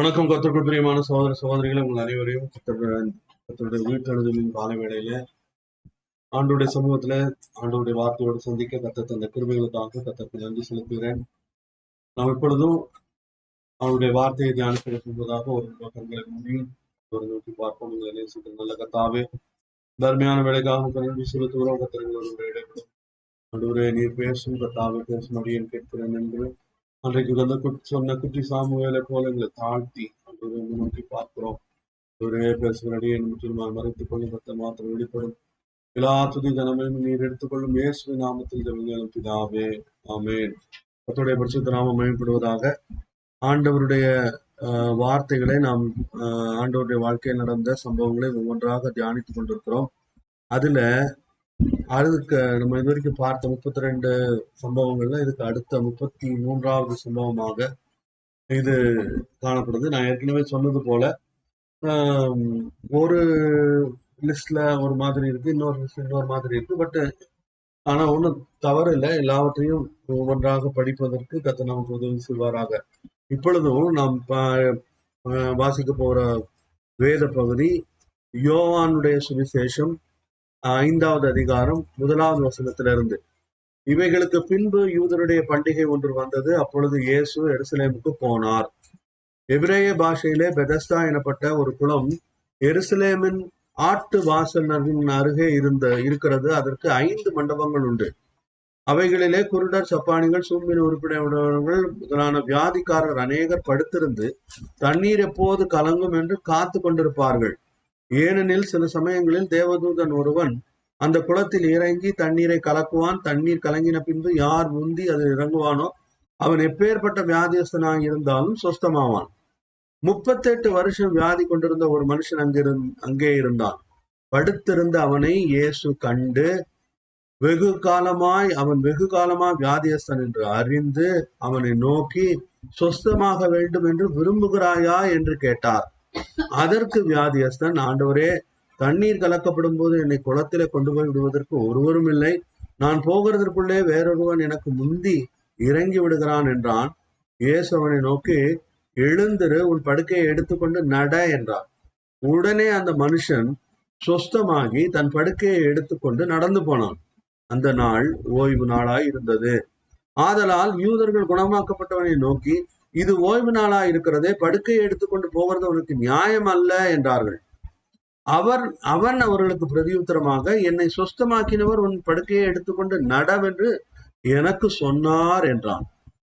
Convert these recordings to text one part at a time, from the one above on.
வணக்கம். கர்த்தருக்குள் பிரியமான சகோதர சகோதரிகளை உங்கள் அனைவரையும் கர்த்தருடைய வீட்டெழுதலின் காலை வேளையில ஆண்டோடைய சமூகத்துல ஆண்டோடைய வார்த்தையோடு சந்திக்க கர்த்தர் தந்த கிருபைகளுக்காக கர்த்தருக்கு நன்றி செலுத்துகிறேன். நாம் இப்பொழுதும் அவருடைய வார்த்தையை தியானிக்க போவதாக ஒரு கண்களை மூடி ஒரு நோக்கி பார்ப்போம். உங்களை நேசிக்கிற நல்ல கர்த்தாவே, தர்மையான வேலைக்காக நன்றி செலுத்துகிறோம். கர்த்தர்களுடைய இடைப்படும் ஆண்டவரே, நீர் பேசும் கர்த்தாவே, பேசும் அடியேன் கேட்கிறேன் என்று அன்றைக்கு சொன்ன குட்டி சாமுவேலை போல எங்களை தாழ்த்தி அன்றொரு நோக்கி பார்க்கிறோம். ஒரே பேசுகிறடி என் முற்றிலுமாக மறைத்துக் கொள்ளும் கர்த்தர் மாத்திரம் வெளிப்படும் எல்லா துதி கனமையும் நீர் எடுத்துக்கொள்ளும் இயேசுவின் நாமத்தில் ஜெபங்களும் பிதாவே, ஆமென். கர்த்தருடைய பரிசுத்த நாமம் மகிமைப்படுவதாக. ஆண்டவருடைய வார்த்தைகளை நாம் ஆண்டவருடைய வாழ்க்கையில் நடந்த சம்பவங்களை ஒவ்வொன்றாக தியானித்துக் கொண்டிருக்கிறோம். அதுல அதுக்கு நம்ம இது வரைக்கும் பார்த்த 32 சம்பவங்கள்ல இதுக்கு அடுத்த 33வது சம்பவமாக இது காணப்படுது. நான் ஏற்கனவே சொன்னது போல ஒரு லிஸ்ட்ல ஒரு மாதிரி இருக்கு, இன்னொரு லிஸ்ட்ல இன்னொரு மாதிரி இருக்கு. பட் ஆனா ஒன்றும் தவறு இல்லை. எல்லாவற்றையும் ஒவ்வொன்றாக படிப்பதற்கு கர்த்தர் நமக்கு உதவி செய்வாராக. இப்பொழுதும் நாம் வாசிக்க போற வேத பகுதி யோவானுடைய சுவிசேஷம் 5வது அதிகாரம் 1வது வசனத்திலிருந்து. இவைகளுக்கு பின்பு யூதருடைய பண்டிகை ஒன்று வந்தது. அப்பொழுது இயேசு எருசலேமுக்கு போனார். எபிரேய பாஷையிலே பெதஸ்தா எனப்பட்ட ஒரு குளம் எருசலேமின் ஆட்டு வாசல் அருகே இருக்கிறது. அதற்கு 5 மண்டபங்கள் உண்டு. அவைகளிலே குருடர், சப்பானிகள், சூம்பின் உறுப்பினர்கள் முதலான வியாதிக்காரர் அநேகர் படுத்திருந்து தண்ணீர் எப்போது கலங்கும் என்று காத்து கொண்டிருப்பார்கள். ஏனெனில் சில சமயங்களில் தேவதூதன் ஒருவன் அந்த குளத்தில் இறங்கி தண்ணீரை கலக்குவான். தண்ணீர் கலங்கின பின்பு யார் முந்தி அதில் இறங்குவானோ அவன் எப்பேற்பட்ட வியாதியஸ்தனாக இருந்தாலும் சொஸ்தமாவான். 38 வருஷம் வியாதி கொண்டிருந்த ஒரு மனுஷன் அங்கே இருந்தான். படுத்திருந்த அவனை இயேசு கண்டு அவன் வெகு காலமாய் வியாதியஸ்தன் என்று அறிந்து அவனை நோக்கி, சொஸ்தமாக வேண்டும் என்று விரும்புகிறாயா என்று கேட்டார். அதற்கு வியாதியஸ்தன், ஆண்டவரே, தண்ணீர் கலக்கப்படும் போது என்னை குளத்திலே கொண்டு போய் விடுவதற்கு ஒருவரும் இல்லை. நான் போகிறதற்குள்ளே வேறொருவன் எனக்கு முந்தி இறங்கி விடுகிறான் என்றான். இயேசு அவனை நோக்கி, எழுந்திரு, உன் படுக்கையை எடுத்துக்கொண்டு நட என்றார். உடனே அந்த மனுஷன் சொஸ்தமாகி தன் படுக்கையை எடுத்துக்கொண்டு நடந்து போனான். அந்த நாள் ஓய்வு நாளாய் இருந்தது. ஆதலால் யூதர்கள் குணமாக்கப்பட்டவனை நோக்கி, இது ஓய்வு நாளாய் இருக்கிறதே, படுக்கையை எடுத்துக்கொண்டு போகிறது அவனுக்கு நியாயம் அல்ல என்றார்கள். அவன் அவர்களுக்கு பிரதியுத்தரமாக, என்னை சொஸ்தமாக்கினவர் உன் படுக்கையை எடுத்துக்கொண்டு நடவென்று எனக்கு சொன்னார் என்றான்.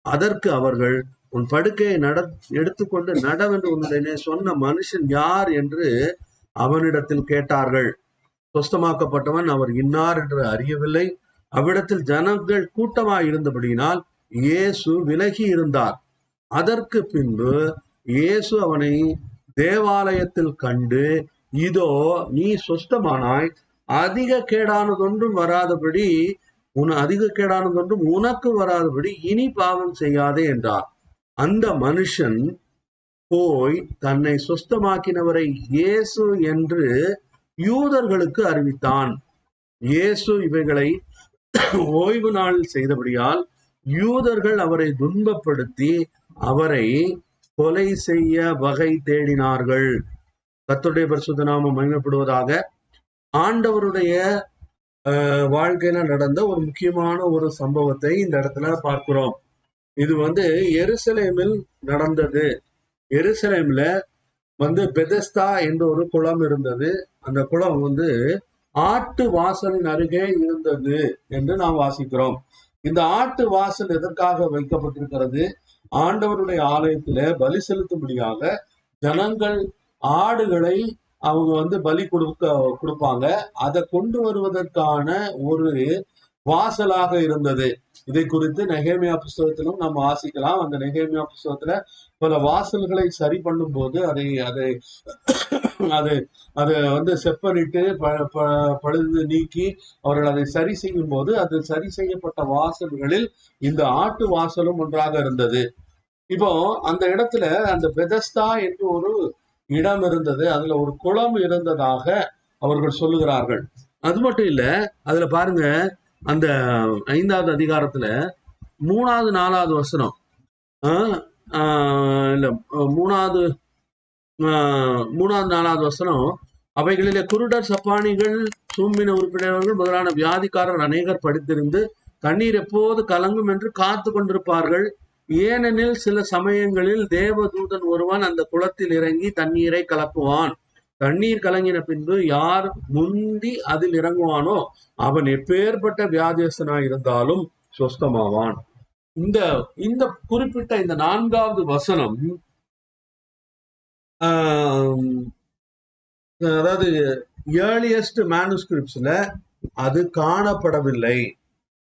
அதற்கு அவர்கள், உன் படுக்கையை எடுத்துக்கொண்டு நடவென்று உன்னுடைய சொன்ன மனுஷன் யார் என்று அவனிடத்தில் கேட்டார்கள். சொஸ்தமாக்கப்பட்டவன் அவர் இன்னார் என்று அறியவில்லை. அவ்விடத்தில் ஜனங்கள் கூட்டமாய் இருந்தபடியினால் இயேசு விலகி இருந்தார். அதற்கு பின்பு இயேசு அவனை தேவாலயத்தில் கண்டு, இதோ நீ சொஸ்தமானாய், அதிக கேடானதொன்றும் உனக்கு வராதபடி இனி பாவம் செய்யாதே என்றார். அந்த மனுஷன் போய் தன்னை சொஸ்தமாக்கினவரை இயேசு என்று யூதர்களுக்கு அறிவித்தான். இயேசு இவைகளை ஓய்வு நாளில் செய்தபடியால் யூதர்கள் அவரை துன்பப்படுத்தி அவரை கொலை செய்ய வகை தேடினார்கள். கர்த்தருடைய பரிசுத்த நாமம் மகிமைப்படுவதாக. ஆண்டவருடைய வாழ்க்கையில நடந்த ஒரு முக்கியமான ஒரு சம்பவத்தை இந்த இடத்துல பார்க்கிறோம். இது எருசலேமில் நடந்தது. எருசலேம்ல பெதஸ்தா என்ற ஒரு குளம் இருந்தது. அந்த குளம் ஆட்டு வாசலின் அருகே இருந்தது என்று நாம் வாசிக்கிறோம். இந்த ஆட்டு வாசல் எதற்காக வைக்கப்பட்டிருக்கிறது? ஆண்டவருடைய ஆலயத்தில பலி செலுத்தும்படியாக ஜனங்கள் ஆடுகளை அவங்க பலி கொடுப்பாங்க. அதை கொண்டு வருவதற்கான ஒரு வாசலாக இருந்தது. இதை குறித்து நெகேமியா புஸ்தகத்திலும் நம்ம வாசிக்கலாம். அந்த நெகேமியா புஸ்தகத்துல பல வாசல்களை சரி பண்ணும் போது அதை செப்பனிட்டு பழுது நீக்கி அவர்கள் அதை சரி செய்யும் போது அது சரி செய்யப்பட்ட வாசல்களில் இந்த ஆட்டு வாசலும் ஒன்றாக இருந்தது. இப்போ அந்த இடத்துல அந்த பெதஸ்தா என்று ஒரு இடம் இருந்தது. அதுல ஒரு குளம் இருந்ததாக அவர்கள் சொல்லுகிறார்கள். அது மட்டும் இல்ல, அதுல பாருங்க, அந்த 5வது அதிகாரத்துல 3வது 4வது வசனம், இல்ல மூணாவது மூணாவது நாலாவது வசனம், அவைகளிலே குருடர், சப்பானிகள், சூம்பின உறுப்பினர்கள் முதலான வியாதிக்காரர் அநேகர் படித்திருந்து தண்ணீர் எப்போது கலங்கும் என்று காத்து கொண்டிருப்பார்கள். ஏனெனில் சில சமயங்களில் தேவதூதன் ஒருவன் அந்த குளத்தில் இறங்கி தண்ணீரை கலக்குவான். தண்ணீர் கலங்கின பின்பு யார் முந்தி அதில் இறங்குவானோ அவன் எப்பேற்பட்ட வியாதியஸ்தனாய் இருந்தாலும் சொஸ்தமாவான். இந்த இந்த குறிப்பிட்ட இந்த 4வது வசனம், அதாவது ஏர்லியஸ்ட் மேனுஸ்கிரிப்ட்ஸ்ல அது காணப்படவில்லை.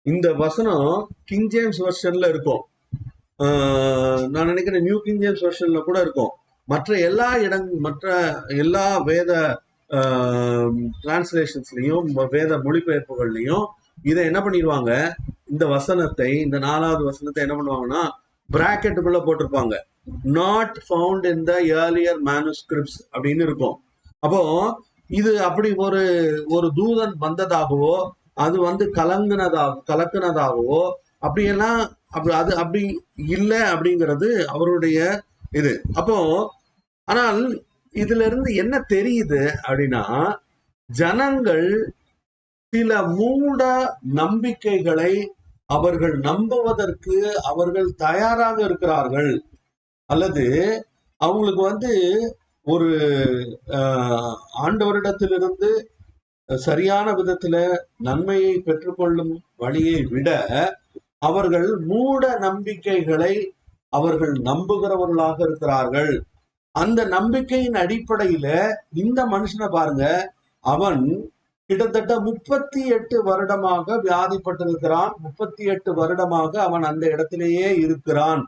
இந்த வசனம் கிங் ஜேம்ஸ் வெர்ஷன்ல இருக்கும். நான் நினைக்கிறேன் நியூ கிங் ஜேம்ஸ் வெர்ஷன்ல கூட இருக்கும். மற்ற எல்லா வேத டிரான்ஸ்லேஷன்ஸ்லயும் வேத மொழிபெயர்ப்புகள்லையும் இதை என்ன பண்ணிடுவாங்க, இந்த வசனத்தை, இந்த 4வது வசனத்தை என்ன பண்ணுவாங்கன்னா பிராக்கெட்டுக்குள்ள போட்டிருப்பாங்க. Not found in the earlier manuscripts அப்படின்னு இருக்கும். அப்போ இது அப்படி ஒரு தூதன் வந்ததாகவோ அது வந்து கலக்குனதாகவோ அப்படியெல்லாம் அப்படி இல்லை அப்படிங்கிறது அவருடைய இது. அப்போ ஆனால் இதுல இருந்து என்ன தெரியுது அப்படின்னா, ஜனங்கள் சில மூட நம்பிக்கைகளை அவர்கள் நம்புவதற்கு அவர்கள் தயாராக இருக்கிறார்கள். அல்லது அவங்களுக்கு வந்து ஒரு ஆண்டவரிடத்திலிருந்து சரியான விதத்துல நன்மையை பெற்றுக்கொள்ளும் வழியை விட அவர்கள் மூட நம்பிக்கைகளை அவர்கள் நம்புகிறவர்களாக இருக்கிறார்கள். அந்த நம்பிக்கையின் அடிப்படையில இந்த மனுஷனை பாருங்க, அவன் கிட்டத்தட்ட 38 வருடமாக வியாதிப்பட்டிருக்கிறான். 38 வருடமாக அவன் அந்த இடத்திலேயே இருக்கிறான்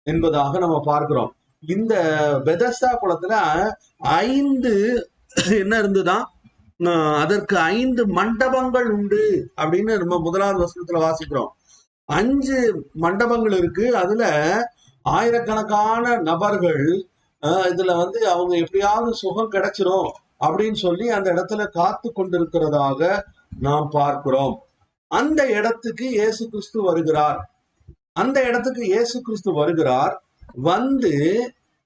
என்பதாக நம்ம பார்க்கிறோம். இந்த பெதஸ்தா குளத்துல 5 என்ன இருந்துதான், அதற்கு 5 மண்டபங்கள் உண்டு அப்படின்னு நம்ம 1வது வசனத்துல வாசிக்கிறோம். 5 மண்டபங்கள் இருக்கு. அதுல ஆயிரக்கணக்கான நபர்கள் இதுல வந்து அவங்க எப்படியாவது சுகம் கிடைச்சிரும் அப்படின்னு சொல்லி அந்த இடத்துல காத்து கொண்டிருக்கிறதாக நாம் பார்க்கிறோம். அந்த இடத்துக்கு இயேசு கிறிஸ்து வருகிறார். வந்து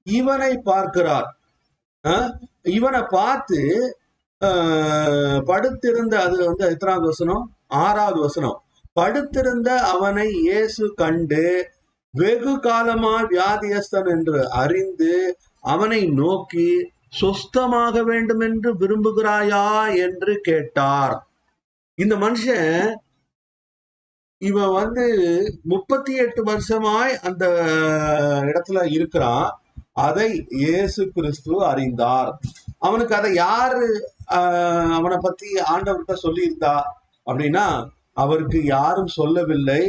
இவனை பார்க்கிறார். இவனை பார்த்து படுத்திருந்த, அது வந்து எத்தனாவது வசனம், 6வது வசனம், படுத்திருந்த அவனை இயேசு கண்டு வெகு காலமா வியாதியஸ்தன் என்று அறிந்து அவனை நோக்கி சொஸ்தமாக வேண்டும் என்று விரும்புகிறாயா என்று கேட்டார். இந்த மனுஷன் இவன் வந்து 38 வருஷமாய் அந்த இடத்துல இருக்கிறான். அதை இயேசு கிறிஸ்து அறிந்தார். அவனுக்கு அதை யாரு அவனை பத்தி ஆண்டவர்கிட்ட சொல்லியிருந்தா அப்படின்னா, அவருக்கு யாரும் சொல்லவில்லை.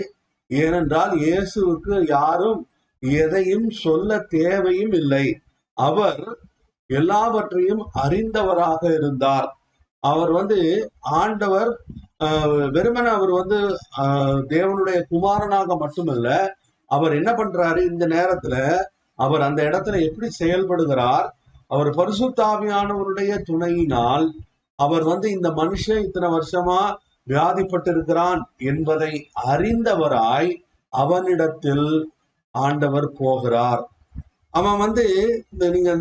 ஏனென்றால் இயேசுவுக்கு யாரும் எதையும் சொல்ல தேவையும் இல்லை. அவர் எல்லாவற்றையும் அறிந்தவராக இருந்தார். அவர் வந்து ஆண்டவர் வெறுமன அவர் வந்து தேவனுடைய குமாரனாக மட்டுமல்ல, அவர் என்ன பண்றாரு இந்த நேரத்துல, அவர் அந்த இடத்துல எப்படி செயல்படுகிறார், அவர் பரிசுத்தாவியானவருடைய துணையினால் அவர் வந்து இந்த மனுஷன் இத்தனை வருஷமா வியாதிப்பட்டிருக்கிறான் என்பதை அறிந்தவராய் அவனிடத்தில் ஆண்டவர் போகிறார். அவன் வந்து நீங்க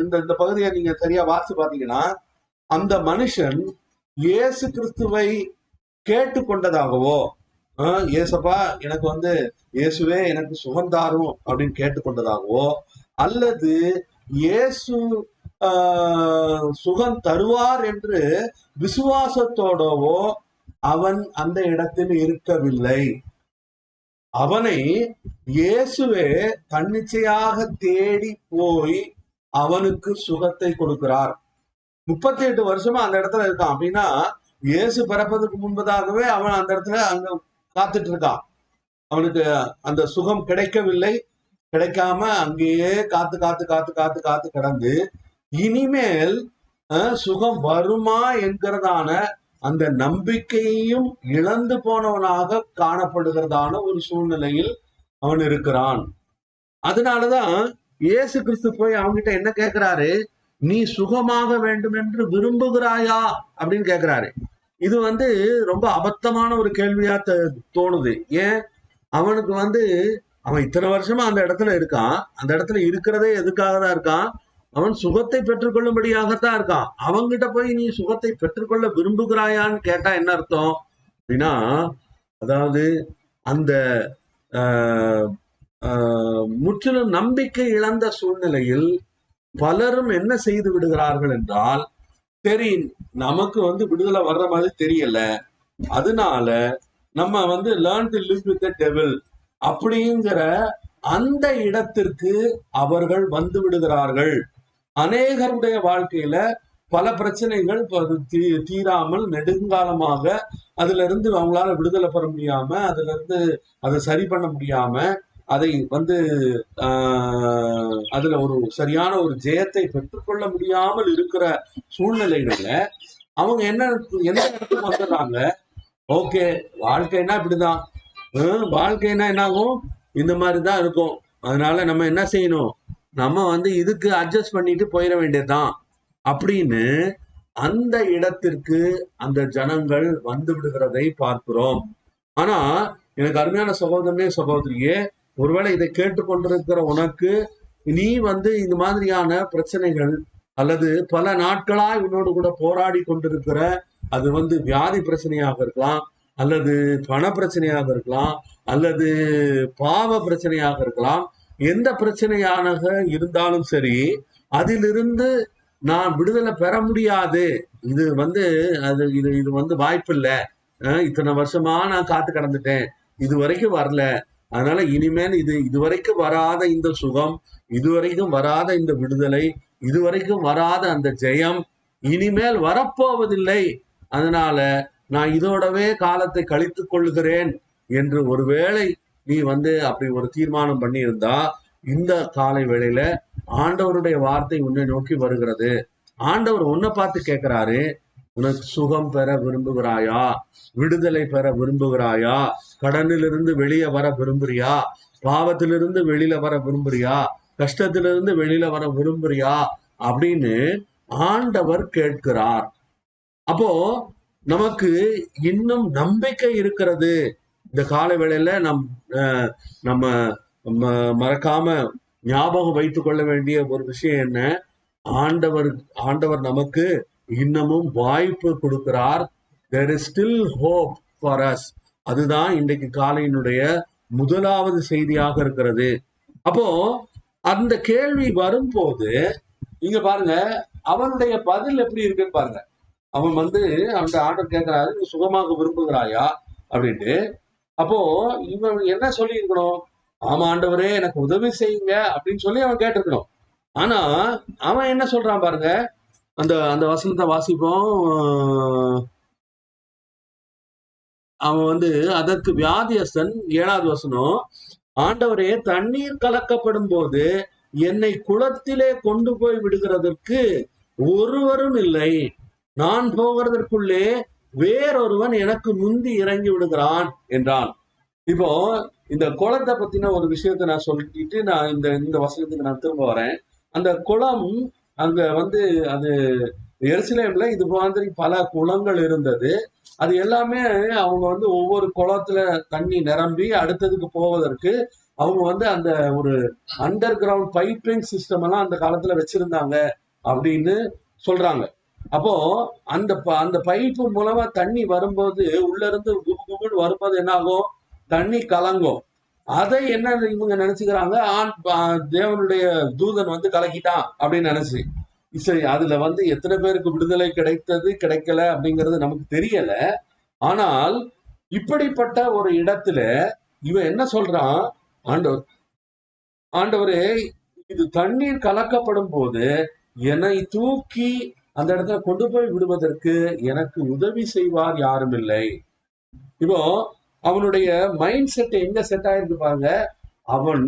இந்த பகுதியை நீங்க சரியா வாசி பாத்தீங்கன்னா, அந்த மனுஷன் இயேசு கிறிஸ்துவை கேட்டு கொண்டதாகவோ, இயேசப்பா எனக்கு வந்து இயேசுவே எனக்கு சுகந்தாரும் அப்படின்னு கேட்டுக்கொண்டதாகவோ, அல்லது இயேசு சுகம் தருவார் என்று விசுவாசத்தோடவோ அவன் அந்த இடத்தில் இருக்கவில்லை. அவனை இயேசுவே தன்னிச்சையாக தேடி போய் அவனுக்கு சுகத்தை கொடுக்கிறார். 38 வருஷமா அந்த இடத்துல இருக்கான். அப்படின்னா இயேசு பிறப்பதற்கு முன்பதாகவே அவன் அந்த இடத்துல அங்க காத்துட்டு இருக்கான். அவனுக்கு அந்த சுகம் கிடைக்கவில்லை. கிடைக்காம அங்கேயே காத்து காத்து காத்து காத்து காத்து கிடந்து இனிமேல் சுகம் வருமா என்கிறதான அந்த நம்பிக்கையையும் இழந்து போனவனாக காணப்படுகிறதான ஒரு சூழ்நிலையில் அவன் இருக்கிறான். அதனாலதான் இயேசு கிறிஸ்து போய் அவன்கிட்ட என்ன கேட்கிறாரு, நீ சுகமாக வேண்டும் என்று விரும்புகிறாயா அப்படின்னு கேட்கிறாரு. இது வந்து ரொம்ப அபத்தமான ஒரு கேள்வியா தோணுது. ஏன், அவனுக்கு வந்து அவன் இத்தனை வருஷமா அந்த இடத்துல இருக்கான். அந்த இடத்துல இருக்கிறதே எதுக்காக தான் இருக்கான்? அவன் சுகத்தை பெற்றுக்கொள்ளும்படியாகத்தான் இருக்கான். அவங்கிட்ட போய் நீ சுகத்தை பெற்றுக்கொள்ள விரும்புகிறாயான்னு கேட்டா என்ன அர்த்தம் அப்படின்னா, அதாவது அந்த ஆஹ், முற்றிலும் நம்பிக்கை இழந்த சூழ்நிலையில் பலரும் என்ன செய்து விடுகிறார்கள் என்றால், சரி நமக்கு விடுதலை வர்ற மாதிரி தெரியல, அதனால நம்ம learn to live with the devil அப்படிங்கிற அந்த இடத்திற்கு அவர்கள் வந்து விடுகிறார்கள். அநேகருடைய வாழ்க்கையில பல பிரச்சனைகள் தீராமல் நெடுங்காலமாக அதுல இருந்து அவங்களால விடுதலை பெற முடியாம, அதுல இருந்து அதை சரி பண்ண முடியாம, அதை அதுல ஒரு சரியான ஒரு ஜெயத்தை பெற்றுக்கொள்ள முடியாமல் இருக்கிற சூழ்நிலைகள்ல அவங்க எந்த இடத்துக்கு வந்துடுறாங்க? ஓகே, வாழ்க்கைன்னா இப்படிதான், வாழ்க்கைன்னா என்ன ஆகும், இந்த மாதிரிதான் இருக்கும், அதனால நம்ம என்ன செய்யணும், நம்ம இதுக்கு அட்ஜஸ்ட் பண்ணிட்டு போயிட வேண்டியதுதான் அப்படின்னு அந்த இடத்திற்கு அந்த ஜனங்கள் வந்து விடுகிறதை பார்க்கிறோம். ஆனா எனக்கு அருமையான சகோதரனே சகோதரியே, ஒருவேளை இதை கேட்டுக்கொண்டிருக்கிற உனக்கு நீ இந்த மாதிரியான பிரச்சனைகள் அல்லது பல நாட்களாய் உன்னோடு கூட போராடி கொண்டிருக்கிற அது வியாதி பிரச்சனையாக இருக்கலாம், அல்லது பண பிரச்சனையாக இருக்கலாம், அல்லது பாவ பிரச்சனையாக இருக்கலாம். எந்த பிரச்சனையாக இருந்தாலும் சரி, அதிலிருந்து நான் விடுதலை பெற முடியாது, இது அது இது இது வாய்ப்பில்லை, இத்தனை வருஷமா நான் காத்து கடந்துட்டேன், இது வரைக்கும் வரல, அதனால இனிமேல் இதுவரைக்கும் வராத இந்த சுகம், இதுவரைக்கும் வராத இந்த விடுதலை, இதுவரைக்கும் வராத அந்த ஜெயம் இனிமேல் வரப்போவதில்லை, அதனால நான் இதோடவே காலத்தை கழித்துக் கொள்கிறேன் என்று ஒருவேளை நீ அப்படி ஒரு தீர்மானம் பண்ணி இருந்தா, இந்த காலை வேளையில ஆண்டவருடைய வார்த்தை உன்னை நோக்கி வருகிறது. ஆண்டவர் உன்னை பார்த்து கேட்கிறாரு, உனக்கு சுகம் பெற விரும்புகிறாயா, விடுதலை பெற விரும்புகிறாயா, கடனிலிருந்து வெளியே வர விரும்புறியா, பாவத்திலிருந்து வெளியில வர விரும்புறியா, கஷ்டத்திலிருந்து வெளியில வர விரும்புறியா அப்படின்னு ஆண்டவர் கேட்கிறார். அப்போ நமக்கு இன்னும் நம்பிக்கை இருக்கிறது. இந்த கால வேளையில நம்ம மறக்காம ஞாபகம் வைத்துக் கொள்ள வேண்டிய ஒரு விஷயம் என்ன, ஆண்டவர் நமக்கு இன்னமும் வாய்ப்பு கொடுக்கிறார். there is still hope for us. அதுதான் இன்றைக்கு காலையினுடைய முதலாவது செய்தியாக இருக்கிறது. அப்போ அந்த கேள்வி வரும்போது நீங்க பாருங்க, அவனுடைய பதில் எப்படி இருக்குன்னு பாருங்க. அவன் அவன் ஆண்டவர் கேட்கிறாரு, நீ சுகமாக விரும்புகிறாயா அப்படின்ட்டு. அப்போ இவன் என்ன சொல்லி இருக்கணும், ஆமா ஆண்டவரே எனக்கு உதவி செய்யுங்க அப்படின்னு சொல்லி அவன் கேட்டிருக்கணும். ஆனா அவன் என்ன சொல்றான் பாருங்க, அந்த அந்த வசனத்தை வாசிப்போம். அவன் அதற்கு வியாதியஸ்தன் 7வது வசனம், ஆண்டவரே தண்ணீர் கலக்கப்படும் போது என்னை குளத்திலே கொண்டு போய் விடுகிறதற்கு ஒருவரும் இல்லை, நான் போகிறதற்குள்ளே வேறொருவன் எனக்கு முந்தி இறங்கி விடுகிறான் என்றான். இப்போ இந்த குளத்தை பத்தின ஒரு விஷயத்த நான் சொல்லிட்டு நான் இந்த வசனத்துக்கு நான் திரும்ப வரேன். அந்த குளம் அங்க அது எருசலேம்ல இது மாதிரி பல குளங்கள் இருந்தது. அது எல்லாமே அவங்க ஒவ்வொரு குளத்துல தண்ணி நிரம்பி அடுத்ததுக்கு போவதற்கு அவங்க அந்த ஒரு அண்டர் கிரவுண்ட் பைப்பிங் சிஸ்டம் எல்லாம் அந்த காலத்துல வச்சிருந்தாங்க அப்படின்னு சொல்றாங்க. அப்போ அந்த பைப்பு மூலமா தண்ணி வரும்போது உள்ள இருந்து குபுன்னு வரும்போது என்ன ஆகும், தண்ணி கலங்கும். அதை என்ன இவங்க நினைச்சுக்கிறாங்க, தேவனுடைய தூதன் கலக்கிட்டான் அப்படின்னு நினைச்சு. சரி, அதுல எத்தனை பேருக்கு விடுதலை கிடைத்தது கிடைக்கல அப்படிங்கிறது நமக்கு தெரியல. ஆனால் இப்படிப்பட்ட ஒரு இடத்துல இவன் என்ன சொல்றான், ஆண்டவரே இது தண்ணீர் கலக்கப்படும் போது என்னை தூக்கி அந்த இடத்துல கொண்டு போய் விடுவதற்கு எனக்கு உதவி செய்வார் யாரும் இல்லை. இப்போ அவனுடைய மைண்ட் செட் எங்க செட் ஆயிருக்கு பாருங்க. அவன்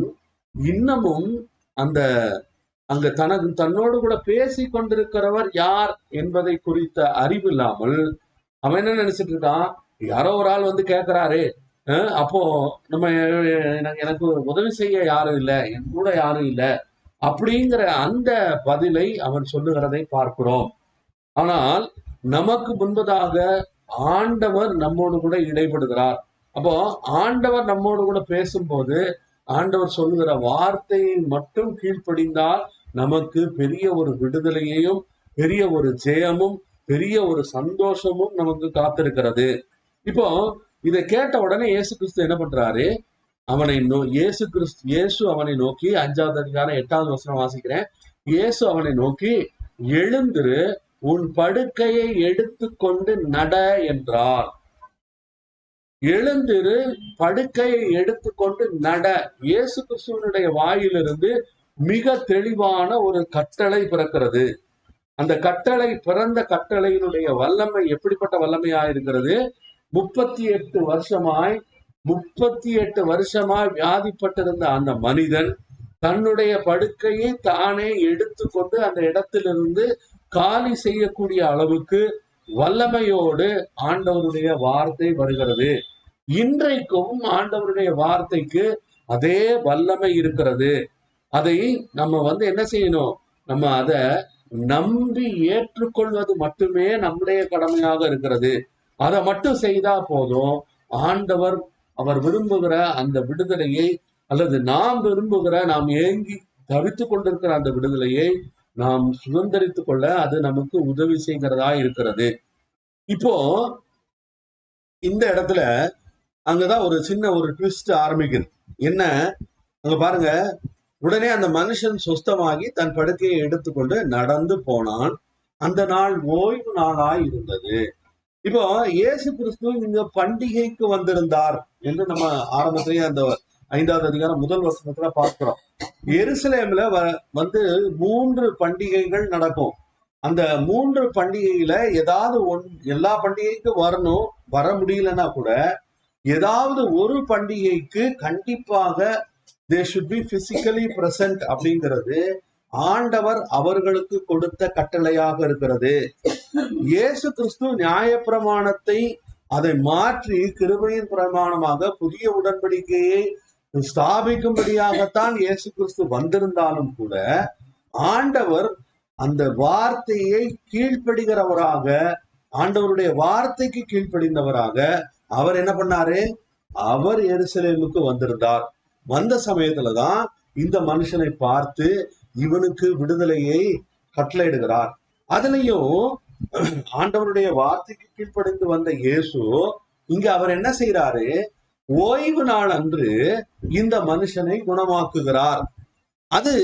இன்னமும் அங்க தன்னோடு கூட பேசி கொண்டிருக்கிறவர் யார் என்பதை குறித்த அறிவு இல்லாமல் அவன் என்ன நினைச்சிட்டு இருக்கான், யாரோ ஒரு ஆள் கேட்கிறாரு, அப்போ நம்ம எனக்கு உதவி செய்ய யாரும் இல்லை, என் கூட யாரும் இல்லை அப்படிங்கிற அந்த பதிலை அவன் சொல்லுகிறதை பார்க்கிறோம். ஆனால் நமக்கு முன்பதாக ஆண்டவர் நம்மோடு கூட இடைபடுகிறார். அப்போ ஆண்டவர் நம்மோடு கூட பேசும்போது ஆண்டவர் சொல்லுகிற வார்த்தையை மட்டும் கீழ்ப்படிந்தால் நமக்கு பெரிய ஒரு விடுதலையையும் பெரிய ஒரு ஜெயமும் பெரிய ஒரு சந்தோஷமும் நமக்கு காத்திருக்கிறது. இப்போ இதை கேட்ட உடனே இயேசு கிறிஸ்து என்ன பண்றாரு? இயேசு அவனை நோக்கி 5வது அதிகாரம் 8வது வசனம் வாசிக்கிறேன். இயேசு அவனை நோக்கி, எழுந்திரு, உன் படுக்கையை எடுத்துக்கொண்டு நட என்றார். எழுந்திரு, படுக்கையை எடுத்துக்கொண்டு நட. இயேசு கிறிஸ்துவனுடைய வாயிலிருந்து மிக தெளிவான ஒரு கட்டளை பிறக்கிறது. அந்த கட்டளை பிறந்த கட்டளையினுடைய வல்லமை எப்படிப்பட்ட வல்லமையா இருக்கிறது? 38 வருஷமாய் வியாதிப்பட்டிருந்த அந்த மனிதன் தன்னுடைய படுக்கையை தானே எடுத்துக்கொண்டு அந்த இடத்திலிருந்து காலி செய்யக்கூடிய அளவுக்கு வல்லமையோடு ஆண்டவருடைய வார்த்தை வருகிறது. இன்றைக்கும் ஆண்டவருடைய வார்த்தைக்கு அதே வல்லமை இருக்கிறது. அதை நம்ம என்ன செய்யணும்? நம்ம அதை நம்பி ஏற்றுக்கொள்வது மட்டுமே நம்முடைய கடமையாக இருக்கிறது. அதை மட்டும் செய்தா போதும். ஆண்டவர் அவர் விரும்புகிற அந்த விடுதலையை, அல்லது நாம் விரும்புகிற, நாம் ஏங்கி தவித்துக் கொண்டிருக்கிற அந்த விடுதலையை நாம் சுதந்திரித்துக் கொள்ள அது நமக்கு உதவி செய்கிறதா இருக்கிறது. இப்போ இந்த இடத்துல அங்கதான் ஒரு சின்ன ஒரு ட்விஸ்ட் ஆரம்பிக்குது. என்ன? அங்க பாருங்க, உடனே அந்த மனுஷன் சுஸ்தமாகி தன் படுக்கையை எடுத்துக்கொண்டு நடந்து போனான். அந்த நாள் ஓய்வு நாளாய் இருந்தது. இப்போ இயேசு கிறிஸ்து இங்க பண்டிகைக்கு வந்திருந்தார் என்று நம்ம ஆரம்பத்திலேயே அந்த 5வது அதிகாரம் 1 வசனத்துல பார்க்கிறோம். எருசலேம்ல 3 பண்டிகைகள் நடக்கும். அந்த 3 பண்டிகையில ஏதாவது எல்லா பண்டிகைக்கும் வரணும், வர முடியலன்னா கூட ஏதாவது ஒரு பண்டிகைக்கு கண்டிப்பாக they should be physically present அப்படிங்கிறது ஆண்டவர் அவர்களுக்கு கொடுத்த கட்டளையாக இருக்கிறது. இயேசு கிறிஸ்து நியாயப்பிரமாணத்தை அதை மாற்றி கிருபையின் பிரமாணமாக புதிய உடன்படிக்கையை ஸ்தாபிக்கும்படியாகத்தான் இயேசு கிறிஸ்து வந்திருந்தாலும் கூட ஆண்டவர் அந்த வார்த்தையை கீழ்ப்படுகிறவராக, ஆண்டவருடைய வார்த்தைக்கு கீழ்ப்படிந்தவராக அவர் என்ன பண்ணாரு? அவர் எருசலேமுக்கு வந்திருந்தார். வந்த சமயத்துலதான் இந்த மனுஷனை பார்த்து இவனுக்கு விடுதலையை கட்டளையிடுகிறார். அதுலயும் ஆண்டவருடைய வார்த்தைக்கு கீழ்ப்படிந்து வந்த இயேசு இங்க அவர் என்ன செய்யறாரு? ஓய்வு நாள் அன்று இந்த மனுஷனை குணமாக்குகிறார். அது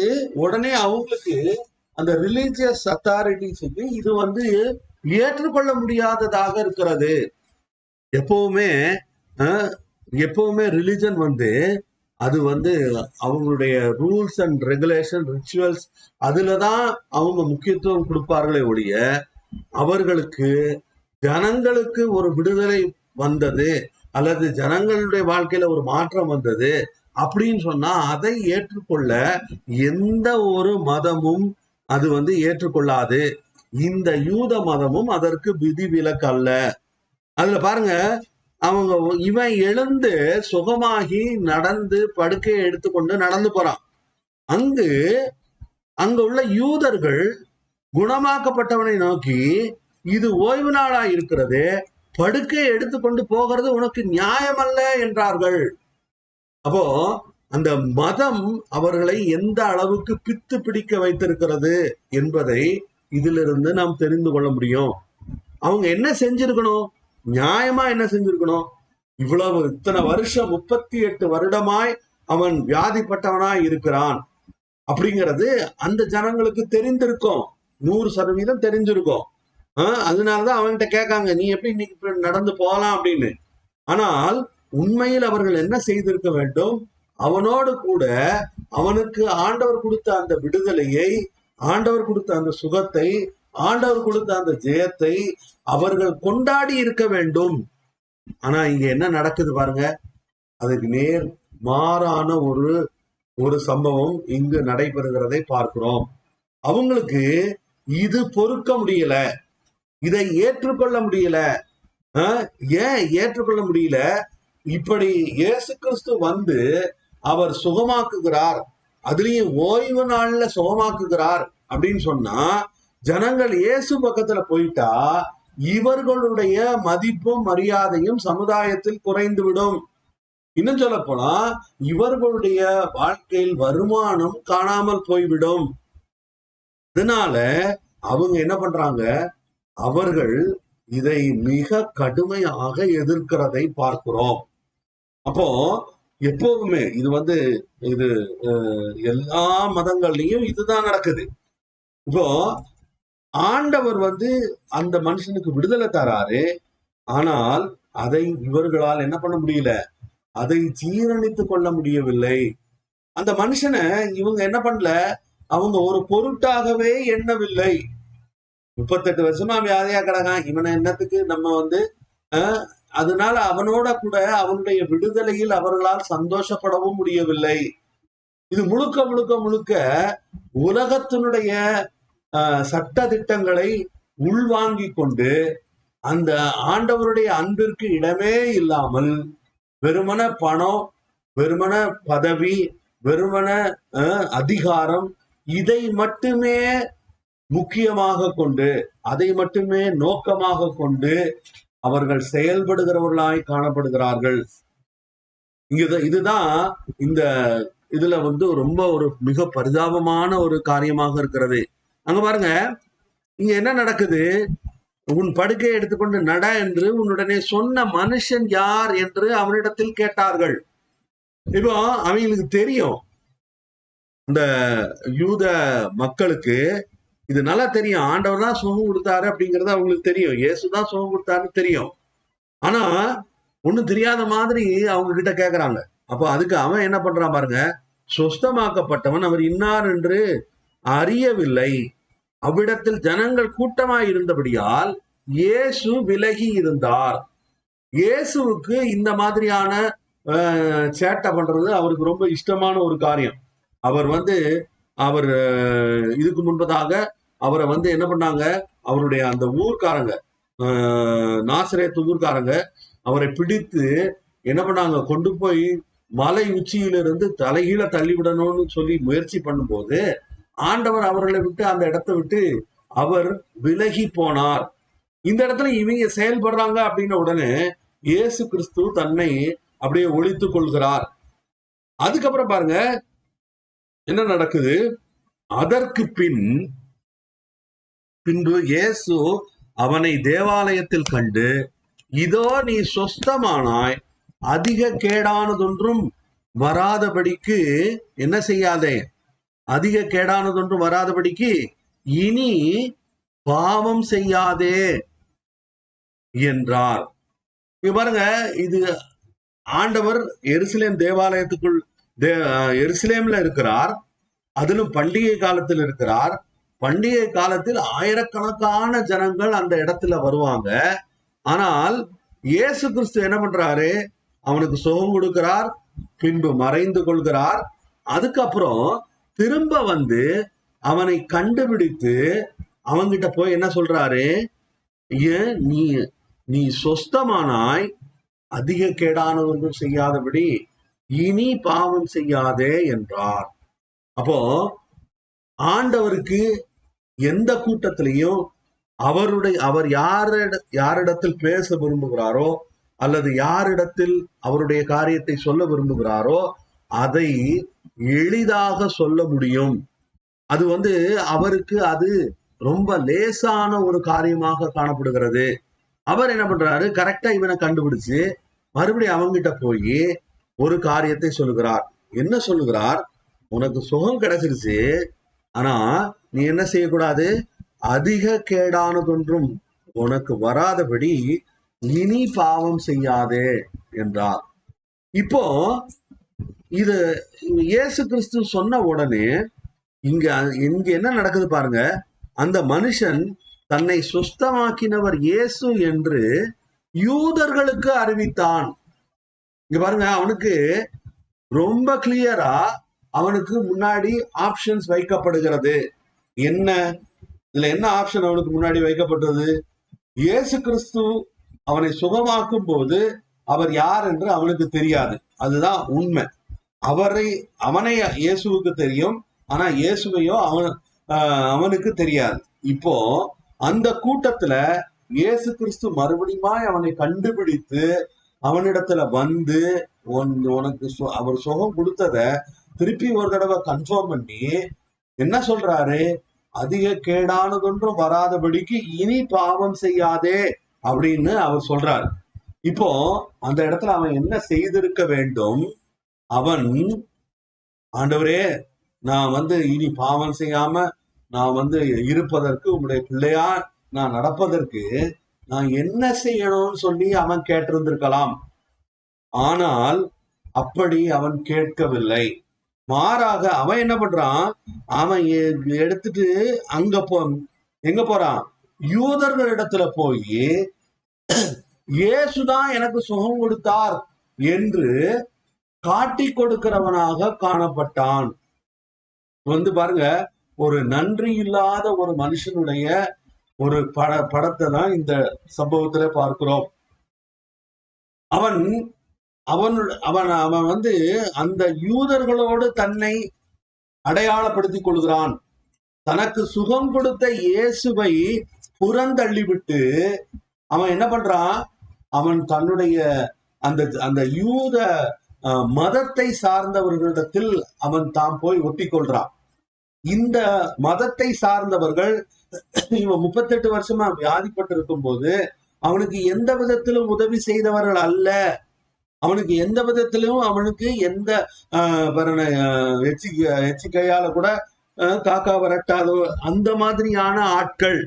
உடனே அவங்களுக்கு அந்த ரிலீஜியஸ் அத்தாரிட்டிஸுக்கு இது ஏற்றுக்கொள்ள முடியாததாக இருக்கிறது. எப்பவுமே ரிலிஜன் அது அவங்களுடைய ரூல்ஸ் அண்ட் ரெகுலேஷன், ரிச்சுவல்ஸ் அதுலதான் அவங்க முக்கியத்துவம் கொடுப்பார்களே ஒழிய அவர்களுக்கு ஜனங்களுக்கு ஒரு விடுதலை வந்தது அல்லது ஜனங்களுடைய வாழ்க்கையில ஒரு மாற்றம் வந்தது அப்படின்னு சொன்னா அதை ஏற்றுக்கொள்ள எந்த ஒரு மதமும் அது ஏற்றுக்கொள்ளாது. இந்த யூத மதமும் அதற்கு விதிவிலக்கு அல்ல. அதுல பாருங்க, இவன் எழுந்து சுகமாகி நடந்து படுக்கையை எடுத்துக்கொண்டு நடந்து போறான். அங்க உள்ள யூதர்கள் குணமாக்கப்பட்டவனை நோக்கி, இது ஓய்வு நாளா இருக்கிறது, படுக்கையை எடுத்துக்கொண்டு போகிறது உனக்கு நியாயம் அல்ல என்றார்கள். அப்போ அந்த மதம் அவர்களை எந்த அளவுக்கு பித்து பிடிக்க வைத்திருக்கிறது என்பதை இதிலிருந்து நாம் தெரிந்து கொள்ள முடியும். அவங்க என்ன செஞ்சிருக்கணும்? நியாயமா என்ன செஞ்சிருக்கணும்? இத்தனை வருஷம் 38 வருடமாய் அவன் வியாதிப்பட்டவனாய் இருக்கிறான் அப்படிங்கிறது அந்த ஜனங்களுக்கு தெரிந்திருக்கும், 100% தெரிஞ்சிருக்கும். அதனாலதான் அவன்கிட்ட கேட்காங்க, நீ எப்படி இன்னைக்கு நடந்து போகலாம் அப்படின்னு. ஆனால் உண்மையில் அவர்கள் என்ன செய்திருக்க வேண்டும்? அவனோடு கூட அவனுக்கு ஆண்டவர் கொடுத்த அந்த விடுதலையை, ஆண்டவர் கொடுத்த அந்த சுகத்தை, ஆண்டவர் கொடுத்த அந்த ஜெயத்தை அவர்கள் கொண்டாடி இருக்க வேண்டும். ஆனா இங்க என்ன நடக்குது பாருங்க, அதுக்கு நேர் மாறான ஒரு சம்பவம் இங்கு நடைபெறுகிறதை பார்க்கிறோம். அவங்களுக்கு இது பொறுக்க முடியல, இதை ஏற்றுக்கொள்ள முடியல. ஏன் ஏற்றுக்கொள்ள முடியல? இப்படி இயேசு கிறிஸ்து அவர் சுகமாக்குகிறார், அதுலயும் ஓய்வு நாள்ல சுகமாக்குகிறார் அப்படின்னு சொன்னா ஜனங்கள் இயேசு பக்கத்துல போயிட்டா இவர்களுடைய மதிப்பும் மரியாதையும் சமுதாயத்தில் குறைந்து விடும். இன்னும் சொல்ல போனா இவர்களுடைய வாழ்க்கையில் வருமானம் காணாமல் போய்விடும். அதனால அவங்க என்ன பண்றாங்க, அவர்கள் இதை மிக கடுமையாக எதிர்க்கிறதை பார்க்கிறோம். அப்போ எப்போதுமே இது எல்லா மதங்கள்லயும் இதுதான் நடக்குது. இப்போ ஆண்டவர் அந்த மனுஷனுக்கு விடுதலை தராரு. ஆனால் அதை இவர்களால் என்ன பண்ண முடியல, அதை ஜீரணித்துக் கொள்ள முடியவில்லை. அந்த மனுஷனை இவங்க என்ன பண்ணல, அவங்க ஒரு பொருட்டாகவே எண்ணவில்லை. 38 வருஷமா வியாதியா கிடக்கான், இவனை என்னத்துக்கு நம்ம அதனால அவனோட கூட அவனுடைய விடுதலையில் அவர்களால் சந்தோஷப்படவும் முடியவில்லை. இது முழுக்க முழுக்க முழுக்க உலகத்தினுடைய சட்ட திட்டங்களை உள்வாங்கி கொண்டு அந்த ஆண்டவருடைய அன்பிற்கு இடமே இல்லாமல் வெறுமன பணம், வெறுமன பதவி, வெறுமன அதிகாரம், இதை மட்டுமே முக்கியமாக கொண்டு, அதை மட்டுமே நோக்கமாக கொண்டு அவர்கள் செயல்படுகிறவர்களாய் காணப்படுகிறார்கள். இதுதான் இந்த இதுல ரொம்ப ஒரு மிக பரிதாபமான ஒரு காரியமாக இருக்கிறது. அங்க பாருங்க, இங்க என்ன நடக்குது, உன் படுக்கையை எடுத்துக்கொண்டு நட என்று உன்னுடனே சொன்ன மனுஷன் யார் என்று அவனிடத்தில் கேட்டார்கள். இப்போ அவங்களுக்கு தெரியும், இந்த யூத மக்களுக்கு இது நல்லா தெரியும், ஆண்டவர் தான் சுகம் கொடுத்தாரு அப்படிங்கிறது அவங்களுக்கு தெரியும், இயேசுதான் சுகம் கொடுத்தாருன்னு தெரியும். ஆனா ஒண்ணும் தெரியாத மாதிரி அவங்க கிட்ட கேக்குறாங்க. அப்போ அதுக்கு அவன் என்ன பண்றான் பாருங்க, சொஸ்தமாக்கப்பட்டவன் அவர் இன்னார் என்று அறியவில்லை, அவ்விடத்தில் ஜனங்கள் கூட்டமாய் இருந்தபடியால் இயேசு விலகி இருந்தார். இயேசுவுக்கு இந்த மாதிரியான சேட்டை பண்றது அவருக்கு ரொம்ப இஷ்டமான ஒரு காரியம். அவர் அவர் இதுக்கு முன்பதாக அவரை என்ன பண்ணாங்க, அவருடைய அந்த ஊர்க்காரங்க, நாசரேத்து ஊர்க்காரங்க அவரை பிடித்து என்ன பண்ணாங்க, கொண்டு போய் மலை உச்சியிலிருந்து தலைகீழ தள்ளிவிடணும்னு சொல்லி முயற்சி பண்ணும்போது ஆண்டவர் அவர்களை விட்டு அந்த இடத்தை விட்டு அவர் விலகி போனார். இந்த இடத்துல இவங்க செயல்படுறாங்க அப்படின்ன உடனே இயேசு கிறிஸ்து தன்னை அப்படியே ஒழித்துக் கொள்கிறார். அதுக்கப்புறம் பாருங்க என்ன நடக்குது, அதற்கு பின்பு இயேசு அவனை தேவாலயத்தில் கண்டு, இதோ நீ சொஸ்தமானாய், அதிக கேடானதொன்றும் வராதபடிக்கு என்ன செய்யாதே, அதிக கேடானதொன்றும் வராதபடிக்கு இனி பாவம் செய்யாதே என்றார். இங்க பாருங்க, இது ஆண்டவர் எருசலேம் தேவாலயத்துக்குள் எருசலேம்ல இருக்கிறார், அதிலும் பண்டிகை காலத்தில் இருக்கிறார். பண்டிகை காலத்தில் ஆயிரக்கணக்கான ஜனங்கள் அந்த இடத்துல வருவாங்க. ஆனால் இயேசு கிறிஸ்து என்ன பண்றாரு, அவனுக்கு சுகம் கொடுக்கிறார், பின்பு மறைந்து கொள்கிறார். அதுக்கப்புறம் திரும்ப அவனை கண்டுபிடித்து அவன்கிட்ட போய் என்ன சொல்றாரு, ஏன் நீ சொஸ்தமானாய், அதிக கேடானவர்கள் செய்யாதபடி இனி பாவம் செய்யாதே என்றார். அப்போ ஆண்டவருக்கு எந்த கூட்டத்திலையும் அவர் யாரிடத்தில் பேச விரும்புகிறாரோ அல்லது யாரிடத்தில் அவருடைய காரியத்தை சொல்ல விரும்புகிறாரோ அதை எளிதாக சொல்ல முடியும். அது அவருக்கு அது ரொம்ப லேசான ஒரு காரியமாக காணப்படுகிறது. அவர் என்ன பண்றாரு, கரெக்டா இவனை கண்டுபிடிச்சு மறுபடியும் அவங்கிட்ட போய் ஒரு காரியத்தை சொல்லுகிறார். என்ன சொல்லுகிறார், உனக்கு சுகம் கிடைச்சிருச்சு, ஆனா நீ என்ன செய்யக்கூடாது, அதிக கேடானதொன்றும் உனக்கு வராதபடி இனி பாவம் செய்யாதே என்றார். இப்போ இது இயேசு கிறிஸ்து சொன்ன உடனே இங்க என்ன நடக்குது பாருங்க, அந்த மனுஷன் தன்னை சுஸ்தமாக்கினவர் இயேசு என்று யூதர்களுக்கு அறிவித்தான். இங்க பாருங்க, அவனுக்கு ரொம்ப கிளியரா அவனுக்கு முன்னாடி ஆப்ஷன்ஸ் வைக்கப்படுகிறது. இதுல என்ன ஆப்ஷன் அவனுக்கு முன்னாடி வைக்கப்பட்டது, இயேசு கிறிஸ்து அவனை சுகமாக்கும் போது அவர் யார் என்று அவனுக்கு தெரியாது. அதுதான் உண்மை. அவனை இயேசுவுக்கு தெரியும், ஆனா இயேசுவையோ அவனுக்கு தெரியாது. இப்போ அந்த கூட்டத்துல இயேசு கிறிஸ்து மறுபடியும் அவனை கண்டுபிடித்து அவனிடத்துல வந்து உனக்கு அவர் சுகம் கொடுத்தத திருப்பி ஒரு தடவை கன்ஃபார்ம் பண்ணி என்ன சொல்றாரு, அதிக கேடானதொன்றும் வராதபடிக்கு இனி பாவம் செய்யாதே அப்படின்னு அவர் சொல்றாரு. இப்போ அந்த இடத்துல அவன் என்ன செய்திருக்க வேண்டும்? அவன், ஆண்டவரே, நான் இனி பாவம் செய்யாம நான் இருப்பதற்கு, உங்களுடைய பிள்ளையா நான் நடப்பதற்கு நான் என்ன செய்யணும்னு சொல்லி அவன் கேட்டிருந்திருக்கலாம். ஆனால் அப்படி அவன் கேட்கவில்லை. மாறாக அவன் என்ன பண்றான், அவன் எடுத்துட்டு எங்க போறான், யூதர்கள் இடத்துல போய் இயேசுதான் எனக்கு சுகம் கொடுத்தார் என்று காட்டி கொடுக்கிறவனாக காணப்பட்டான். பாருங்க, ஒரு நன்றி இல்லாத ஒரு மனுஷனுடைய ஒரு படத்தை தான் இந்த சம்பவத்துல பார்க்கிறோம். அவன் அவன் அவன் அவன் அந்த யூதர்களோடு தன்னை அடையாளப்படுத்திக் கொள்கிறான். தனக்கு சுகம் கொடுத்த இயேசுவை புறந்தள்ளிவிட்டு அவன் என்ன பண்றான், அவன் தன்னுடைய அந்த அந்த யூத மதத்தை சார்ந்தவர்களிடத்தில் அவன் தாம் போய் ஒட்டிக்கொள்றான். இந்த மதத்தை சார்ந்தவர்கள் இவன் 38 வருஷமா வியாதிப்பட்டிருக்கும் போது அவனுக்கு எந்த விதத்திலும் உதவி செய்தவர்கள் அல்ல. அவனுக்கு எந்த விதத்திலும் அவனுக்கு எந்த எச்சி கையால கூட காக்கா வரட்டாதோ அந்த மாதிரியான ஆட்கள்.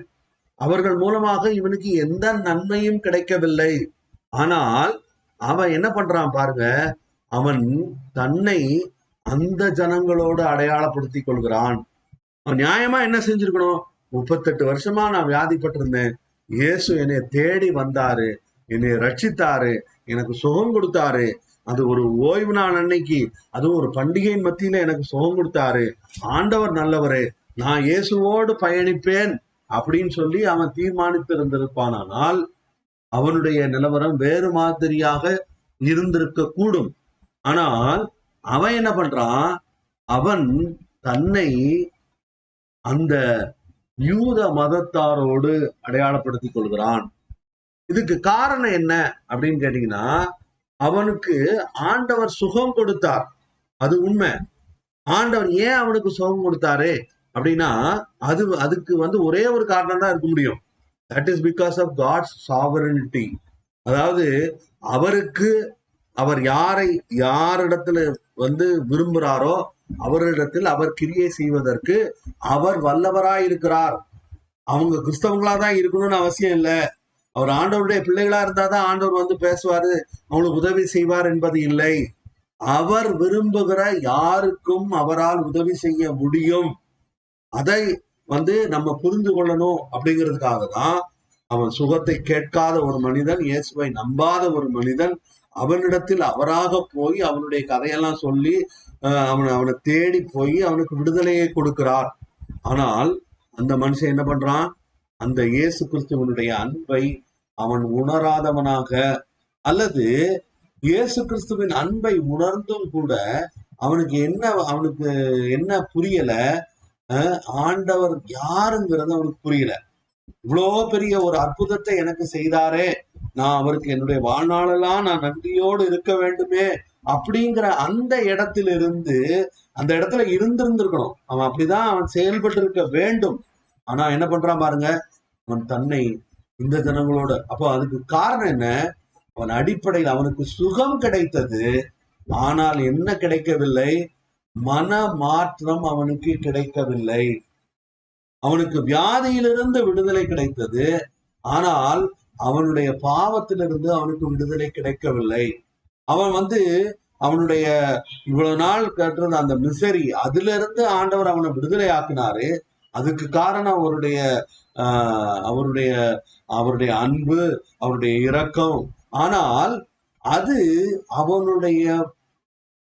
அவர்கள் மூலமாக இவனுக்கு எந்த நன்மையும் கிடைக்கவில்லை. ஆனால் அவன் என்ன பண்றான் பாருங்க, அவன் தன்னை அந்த ஜனங்களோடு அடையாளப்படுத்திக் கொள்கிறான். அவன் நியாயமா என்ன செஞ்சிருக்கணும், 38 வருஷமா நான் வியாதிப்பட்டிருந்தேன், இயேசு என்னை தேடி வந்தாரு, என்னை ரட்சித்தாரு, எனக்கு சுகம் கொடுத்தாரு, அது ஒரு ஓய்வு நாள் அன்னைக்கு, அதுவும் ஒரு பண்டிகையின் மத்தியில எனக்கு சுகம் கொடுத்தாரு, ஆண்டவர் நல்லவரே, நான் இயேசுவோடு பயணிப்பேன் அப்படின்னு சொல்லி அவன் தீர்மானித்து இருந்திருப்பானால் அவனுடைய நிலவரம் வேறு மாதிரியாக இருந்திருக்க கூடும். ஆனால் அவன் என்ன பண்றான், அவன் தன்னை அந்த யூத மதத்தாரோடு அடையாளப்படுத்திக் கொள்கிறான். இதுக்கு காரணம் என்ன அப்படின்னு கேட்டீங்கன்னா, அவனுக்கு ஆண்டவர் சுகம் கொடுத்தார், அது உண்மை. ஆண்டவர் ஏன் அவனுக்கு சுகம் கொடுத்தாரு அப்படின்னா, அதுக்கு ஒரே ஒரு காரணம் தான் இருக்க முடியும். That is because of God's sovereignty. அதாவது அவர் யாரிடத்துல விரும்புகிறாரோ அவரிடத்தில் அவர் கிரியை செய்வதற்கு அவர் வல்லவராயிருக்கிறார். அவங்க கிறிஸ்தவங்களா தான் இருக்கணும்னு அவசியம் இல்லை. அவர் ஆண்டவருடைய பிள்ளைகளா இருந்தாதான் ஆண்டவர் பேசுவாரு, அவங்களுக்கு உதவி செய்வார் என்பது இல்லை. அவர் விரும்புகிற யாருக்கும் அவரால் உதவி செய்ய முடியும். அதை நம்ம புரிந்து கொள்ளணும். அப்படிங்கிறதுக்காக தான் அவன் சுகத்தை கேட்காத ஒரு மனிதன், இயேசுவை நம்பாத ஒரு மனிதன் அவனிடத்தில் அவராக போய் அவனுடைய கதையெல்லாம் சொல்லி அவனை தேடி போய் அவனுக்கு விடுதலையை கொடுக்கிறார். ஆனால் அந்த மனுஷன் என்ன பண்றான், அந்த இயேசு கிறிஸ்துவனுடைய அன்பை அவன் உணராதவனாக, அல்லது இயேசு கிறிஸ்துவின் அன்பை உணர்ந்தும் கூட அவனுக்கு என்ன புரியல, ஆண்டவர் யாருங்கிறது அவனுக்கு புரியல. இவ்வளோ பெரிய ஒரு அற்புதத்தை எனக்கு செய்தாரே, நான் அவருக்கு என்னுடைய வாழ்நாளெல்லாம் நான் நன்றியோடு இருக்க வேண்டுமே அப்படிங்கிற அந்த இடத்திலிருந்து அந்த இடத்துல இருந்திருக்கணும். அவன் அப்படிதான் அவன் செயல்பட்டு இருக்க வேண்டும். ஆனா என்ன பண்றான் பாருங்க, அவன் தன்னை இந்த ஜனங்களோட. அப்போ அதுக்கு காரணம் என்ன, அவன் அடிப்படையில் அவனுக்கு சுகம் கிடைத்தது, ஆனால் என்ன கிடைக்கவில்லை, மன மாற்றம் அவனுக்கு கிடைக்கவில்லை. அவனுக்கு வியாதியிலிருந்து விடுதலை கிடைத்தது, ஆனால் அவனுடைய பாவத்திலிருந்து அவனுக்கு விடுதலை கிடைக்கவில்லை. அவன் அவனுடைய இவ்வளவு நாள் கட்டுறது அந்த மிசரி, அதுல இருந்து ஆண்டவர் அவனை விடுதலை ஆக்கினாரு. அதுக்கு காரணம் அவருடைய அன்பு, அவருடைய இரக்கம். ஆனால் அது அவனுடைய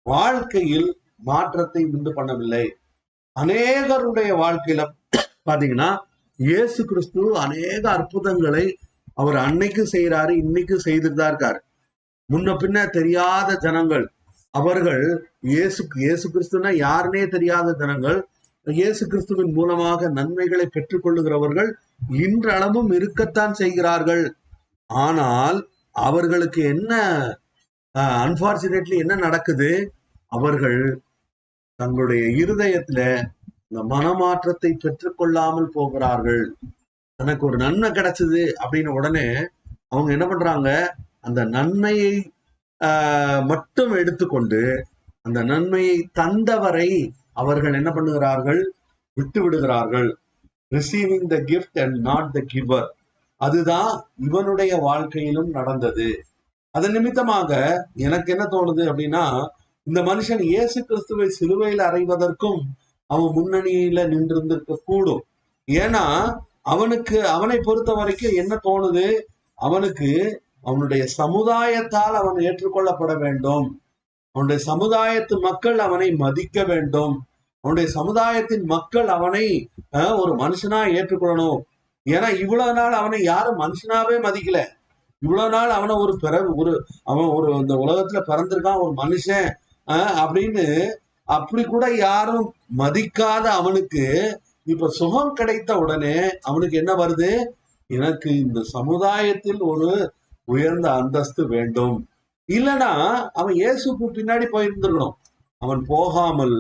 வாழ்க்கையில் மாற்றத்தை உண்டு பண்ணவில்லை. அநேகருடைய வாழ்க்கையில பாத்தீங்கன்னா இயேசு கிறிஸ்து அநேக அற்புதங்களை அவர் அன்னைக்கு செய்யறாரு, இன்னைக்கு செய்துட்டு தான் இருக்காரு. முன்ன பின்ன தெரியாத ஜனங்கள், அவர்கள் இயேசு கிறிஸ்துனா யாருன்னே தெரியாத ஜனங்கள் இயேசு கிறிஸ்துவின் மூலமாக நன்மைகளை பெற்றுக் கொள்ளுகிறவர்கள் இன்றளவும் இருக்கத்தான் செய்கிறார்கள். ஆனால் அவர்களுக்கு என்ன அன்பார்ச்சுனேட்லி என்ன நடக்குது? அவர்கள் தங்களுடைய இருதயத்துல இந்த மனமாற்றத்தை பெற்றுக்கொள்ளாமல் போகிறார்கள். தனக்கு ஒரு நன்மை கிடைச்சது அப்படின்னு உடனே அவங்க என்ன பண்றாங்க? அந்த நன்மையை மட்டும் எடுத்துக்கொண்டு அந்த நன்மையை தந்தவரை அவர்கள் என்ன பண்ணுகிறார்கள்? விட்டு விடுகிறார்கள். Receiving the gift and not the giver. அதுதான் இவனுடைய வாழ்க்கையிலும் நடந்தது. அதன் நிமித்தமாக எனக்கு என்ன தோணுது அப்படின்னா, இந்த மனுஷன் இயேசு கிறிஸ்துவை சிலுவையில் அறைவதற்கும் அவன் முன்னணியில நின்றிருந்திருக்க கூடும். ஏன்னா அவனை பொறுத்த வரைக்கும் என்ன தோணுது? அவனுக்கு அவனுடைய சமுதாயத்தால் அவன் ஏற்றுக்கொள்ளப்பட வேண்டும். அவனுடைய சமுதாயத்து மக்கள் அவனை மதிக்க வேண்டும். அவனுடைய சமுதாயத்தின் மக்கள் அவனை ஒரு மனுஷனா ஏற்றுக்கொள்ளணும். ஏன்னா இவ்வளவு நாள் அவனை யாரும் மனுஷனாவே மதிக்கல. இவ்வளவு நாள் அவனை அவன் ஒரு இந்த உலகத்துல பிறந்திருக்கான், ஒரு மனுஷன் அப்படின்னு அப்படி கூட யாரும் மதிக்காத அவனுக்கு இப்ப சுகம் கிடைத்த உடனே அவனுக்கு என்ன வருது? எனக்கு இந்த சமுதாயத்தில் ஒரு உயர்ந்த அந்தஸ்து வேண்டும். இல்லைன்னா அவன் இயேசுக்கு பின்னாடி போயிருந்திருக்கணும். அவன் போகாமல்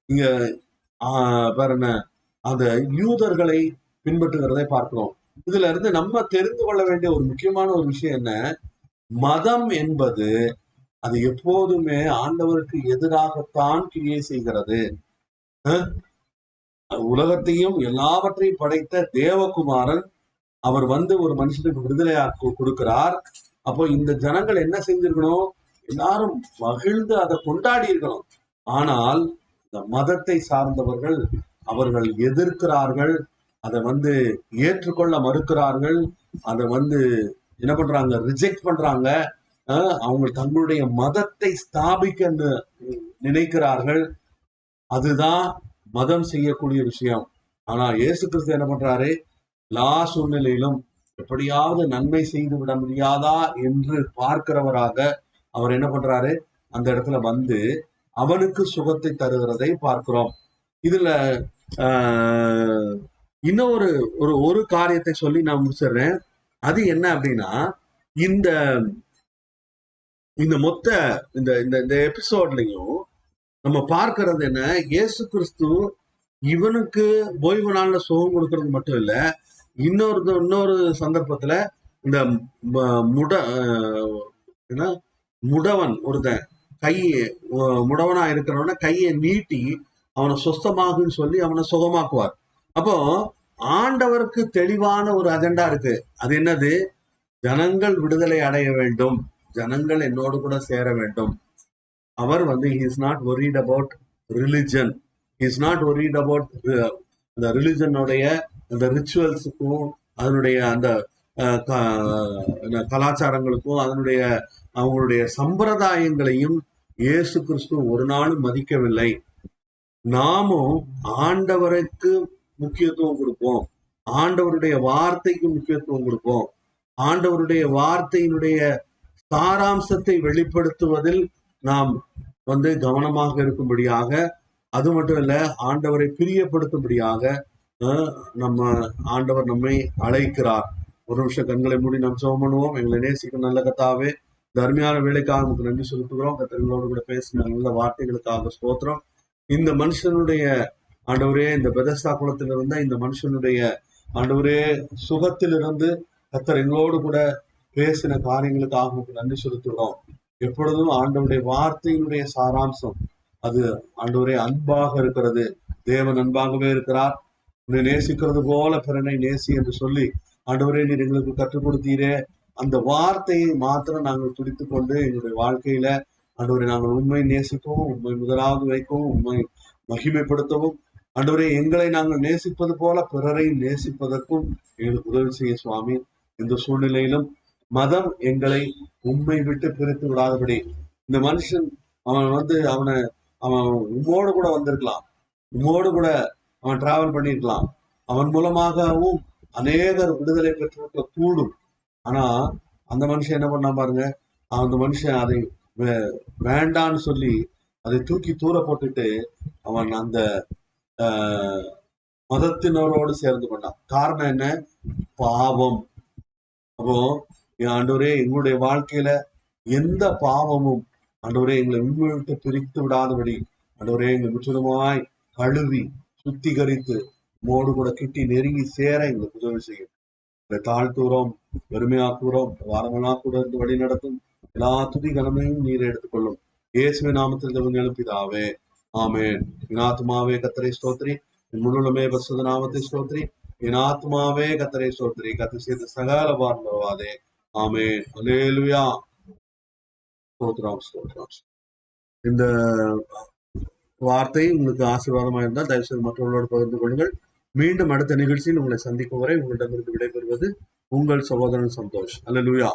இங்க வேற என்ன அந்த யூதர்களை பின்பற்றுகிறதை பார்க்கிறோம். இதுல இருந்து நம்ம தெரிந்து கொள்ள வேண்டிய ஒரு முக்கியமான ஒரு விஷயம் என்ன? மதம் என்பது அது எப்போதுமே ஆண்டவருக்கு எதிராகத்தான் கிரியை செய்கிறது. உலகத்தையும் எல்லாவற்றையும் படைத்த தேவகுமாரன் அவர் ஒரு மனுஷனுக்கு விடுதலையாக்கு கொடுக்கிறார். அப்போ இந்த ஜனங்கள் என்ன செஞ்சிருக்கணும்? எல்லாரும் மகிழ்ந்து அதை கொண்டாடி இருக்கணும். ஆனால் இந்த மதத்தை சார்ந்தவர்கள் அவர்கள் எதிர்க்கிறார்கள், அதை ஏற்றுக்கொள்ள மறுக்கிறார்கள், அதை என்ன பண்றாங்க? ரிஜெக்ட் பண்றாங்க. அவங்க தங்களுடைய மதத்தை ஸ்தாபிக்க நினைக்கிறார்கள். அதுதான் மதம் செய்யக்கூடிய விஷயம். ஆனா இயேசு கிறிஸ்து என்ன பண்றாரு? எல்லா சூழ்நிலையிலும் எப்படியாவது நன்மை செய்து விட முடியாதா என்று பார்க்கிறவராக அவர் என்ன பண்றாரு? அந்த இடத்துல அவனுக்கு சுகத்தை தருகிறதை பார்க்கிறோம். இதுல இன்னொரு ஒரு காரியத்தை சொல்லி நான் முடிச்சிடுறேன். அது என்ன அப்படின்னா, இந்த இந்த மொத்த இந்த இந்த எபிசோட்லயும் நம்ம பார்க்கறது என்ன? இயேசு இவனுக்கு ஓய்வு நாள்ல சுகம் கொடுக்கறது மட்டும் இல்ல, இன்னொரு சந்தர்ப்பத்துல இந்த முடவன் ஒருத்தன் முடவனா இருக்கிறவன கையை நீட்டி அவனை சொஸ்தமாகுன்னு சொல்லி அவனை சுகமாக்குவார். அப்போ ஆண்டவருக்கு தெளிவான ஒரு அஜெண்டா இருக்கு. அது என்னது? ஜனங்கள் விடுதலை அடைய வேண்டும், ஜனங்கள் என்னோடு கூட சேர வேண்டும். அவர் he is not worried about religion. He is not worried about the religion உடைய அந்த ரிச்சுவல்ஸுக்கும் அதனுடைய அந்த கலாச்சாரங்களுக்கும் அதனுடைய அவங்களுடைய சம்பிரதாயங்களையும் இயேசு கிறிஸ்து ஒரு நாளும் மதிக்கவில்லை. நாமும் ஆண்டவருக்கு முக்கியத்துவம் கொடுப்போம், ஆண்டவருடைய வார்த்தைக்கு முக்கியத்துவம் கொடுப்போம், ஆண்டவருடைய வார்த்தையினுடைய சாராம்சத்தை வெளிப்படுத்துவதில் நாம் கவனமாக இருக்கும்படியாக, அது மட்டும் இல்ல ஆண்டவரை பிரியப்படுத்தும்படியாக நம்ம ஆண்டவர் நம்மை அழைக்கிறார். ஒரு நிமிஷம் கண்களை மூடி நாம் ஜெபம் பண்ணுவோம். எங்களை நேசிக்கும் நல்ல கர்த்தாவே, தர்மியான வேலைக்காக நமக்கு நன்றி செலுத்துகிறோம். கர்த்தர்களோடு கூட பேசின நல்ல வார்த்தைகளுக்காக ஸ்தோத்திரம். இந்த மனுஷனுடைய ஆண்டவரே, இந்த பெதஸ்தா குளத்தில் இருந்த இந்த மனுஷனுடைய ஆண்டவரே சுகத்திலிருந்து கர்த்தர் எங்களோடு கூட பேசின காரியங்களுக்காக நமக்கு நன்றி செலுத்துகிறோம். எப்பொழுதும் ஆண்டவருடைய வார்த்தையினுடைய சாராம்சம் அது ஆண்டவரே அன்பாக இருக்கிறது. தேவன் அன்பாகவே இருக்கிறார். உன்னை நேசிக்கிறது போல பிறனை நேசி என்று சொல்லி ஆண்டவரே நீர் எங்களுக்கு கற்றுக் கொடுத்தீரே. அந்த வார்த்தையை மாத்திரம் நாங்கள் துடித்துக் கொண்டு எங்களுடைய வாழ்க்கையில ஆண்டவரை நாங்கள் உண்மை நேசிக்கவும், உண்மை முதலாவது வைக்கவும், உண்மை மகிமைப்படுத்தவும், ஆண்டவரே எங்களை நாங்கள் நேசிப்பது போல பிறரை நேசிப்பதற்கும் எங்களுக்கு உதவி செய்ய சுவாமி. இந்த சூழ்நிலையிலும் மதம் எங்களை உண்மை விட்டு பிரித்து விடாதபடி, இந்த மனுஷன் அவன் உம்மோடு கூட வந்திருக்கலாம், உம்மோடு கூட அவன் டிராவல் பண்ணிருக்கலாம், அவன் மூலமாகவும் அநேகர் விடுதலை பெற்றிருக்க கூடும். ஆனா அந்த மனுஷன் என்ன பண்ணா பாருங்க, அந்த மனுஷன் அதை வேண்டான்னு சொல்லி அதை தூக்கி தூர போட்டுட்டு அவன் அந்த மதத்தினரோடு சேர்ந்து கொண்டான். காரணம் என்ன? பாவம். அப்போ ஆண்டவரே எங்களுடைய வாழ்க்கையில எந்த பாவமும் ஆண்டவரே எங்களை உண்மை விட்டு பிரித்து விடாதபடி ஆண்டவரே எங்களை முற்றிலுமாய் கழுவி சுத்திகரித்து மோடு கூட கிட்டி நெருங்கி சேர எங்களுக்கு உதவி செய்யும். எங்களை தாழ்த்துகிறோம், பெருமையாக்குகிறோம். வாரமெல்லாம் கூட இருந்து வழி நடத்தும். எல்லா துதி கனமையும் நீர் எடுத்துக்கொள்ளும். இயேசுவின் நாமத்தில் ஜெபம் எழுப்பிதாவே, ஆமென். என் ஆத்துமாவே கர்த்தரை ஸ்தோத்திரி, என் முழுமே பரிசுத்த நாமத்தை ஸ்தோத்திரி. என் ஆத்துமாவே கர்த்தரை ஸ்தோத்திரி, கர்த்தர் செய்த சகல பார்வதே. ஆமென். அல்லேலூயா. ஸ்தோத்திரம், ஸ்தோத்திரம். இந்த வார்த்தை உங்களுக்கு ஆசீர்வாதமாக இருந்தால் தயவுசெய்து மற்றவர்களோடு பகிர்ந்து கொள்ளுங்கள். மீண்டும் அடுத்த நிகழ்ச்சியில் உங்களை சந்திக்கும் வரை உங்களிடமிருந்து விடைபெறுவது உங்கள் சகோதரன் சந்தோஷ். அல்லேலூயா.